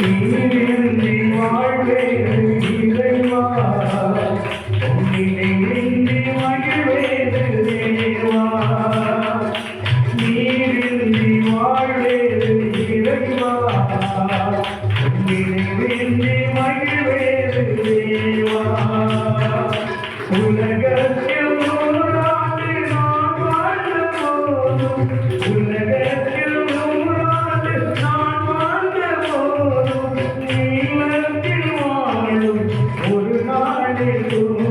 நீரின்றி வாழ்வேது இறைவா, உன்னின்றி மகிழ்வேது தேவா. நீரின்றி வாழ்வேது இறைவா, உன்னின்றி மகிழ்வேது தேவா. உலகத்தில் நூறாண்டு நான் வாழ்ந்த போதும், உலகத்தில் நூறாண்டு நான் வாழ்ந்த போதும், நீளத்தில் வாழும் ஒரு நாளிலும்,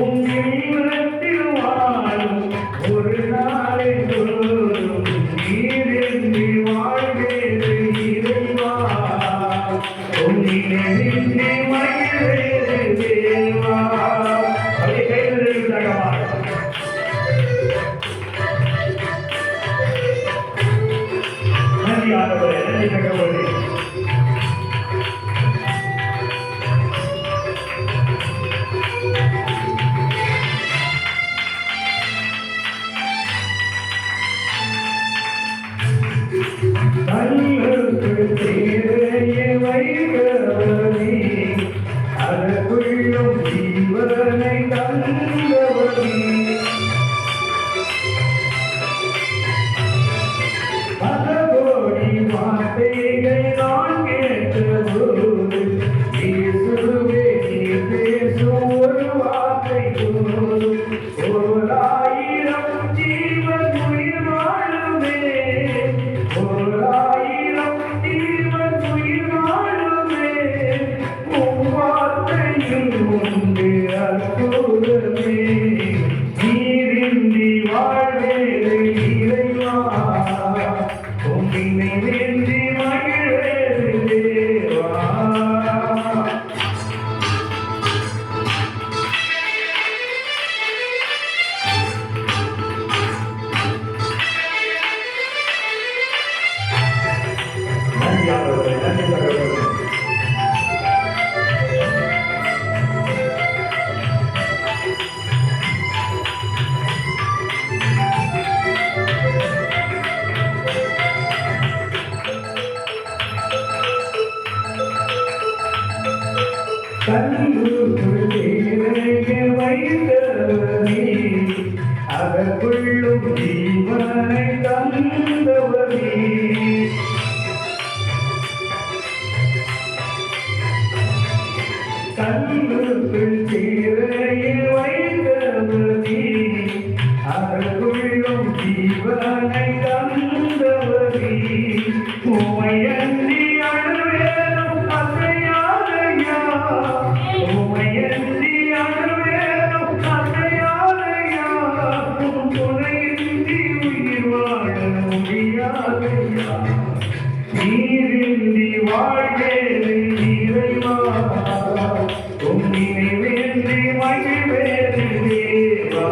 உன் நீளத்தில் வாழும் ஒரு நாளிலும், நீரின்றி வாழ்வேது இறைவா, உன்னின்றி மகிழ்வேது தேவா. நன்றி ஆண்டவரே, நன்றி தகவலே. கல்லுக்குள் தேரையை வைத்தவனே, அதற்குள்ளும் ஜீவனை தந்தவனே. பல கோடி வார்த்தைகள் நான் கேட்டபோது, இயேசுவே நீர் பேசும் ஒரு வார்த்தை போதும், ஓராயிரம் ஜீவன் உயிர் வாழுமே, ஓராயிரம் ஜீவன் உயிர் வாழுமே. உன் வார்த்தையில் உண்டு அற்புதமே, நீரின்றி வாழ்வேது இறைவா, உன்னின்றி மகிழ்வேது தேவா. நன்றி ஆண்டவரே, நன்றி தகவலே. கல்லுக்குள் தேரையை வைத்தவனே, அதற்குள்ளும் ஜீவனை தந்தவனே. கல்லுக்குள் தேரையை வைத்தவனே, அதற்குள்ளும் ஜீவனை தந்தவனே. உமையன்றி அணுவேனும் அசையாதையா, உமையன்றி அணுவேனும் அசையாதையா, உன் துணையின்றி உயிர் வாழ முடியாதையா. நீரின்றி வாழ்வேது இறைவா, உன்னின்றி மகிழ்வேது தேவா.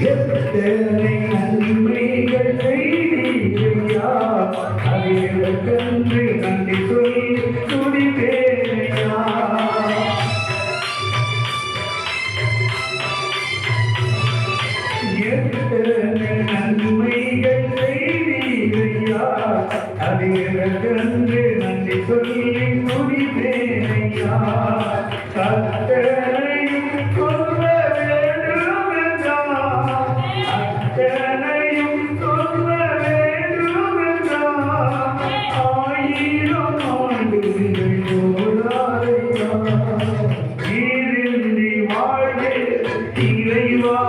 எத்தனை நன்மைகள் செய்தீரையா, அதற்கென்று நன்றி சொல்லி துடிப்பேனையா. எத்தனை நன்மைகள் செய்தீரையா, அதற்கென்று நன்றி சொல்லி துடிப்பேனையா. கர்த்தரையும் சொல்ல வேண்டும் என்றார், அத்தனையும் சொல்ல வேண்டும் என்றார். ஆயிரம் ஆண்டுகள் போராடையா, நீரின்றி வாழ்வேது இறைவா,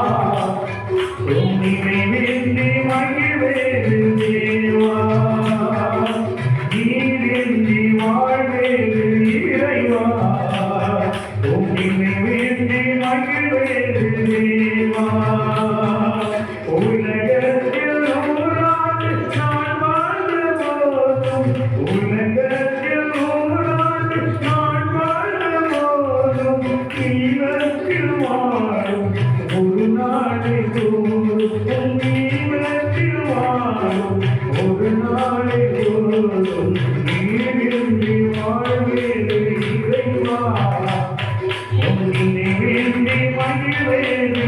உன்னின்றி மகிழ்வேது தேவா. நீரின்றி வாழ்வேது இறைவா, உன்னின்றி மகிழ்வேது தேவா. உலகத்தில் நூறாண்டு நான் வாழ்ந்த போதும், உலகத்தில் நூறாண்டு நான் வாழ்ந்த போதும், ஒரு நாளை தோறும் நீளத்தில் வாழும் ஒரு நாளை தோறும் நீரின்றி வாழ்வேறு இறைவா உன்னை வேண்டி மகிழ்வேறு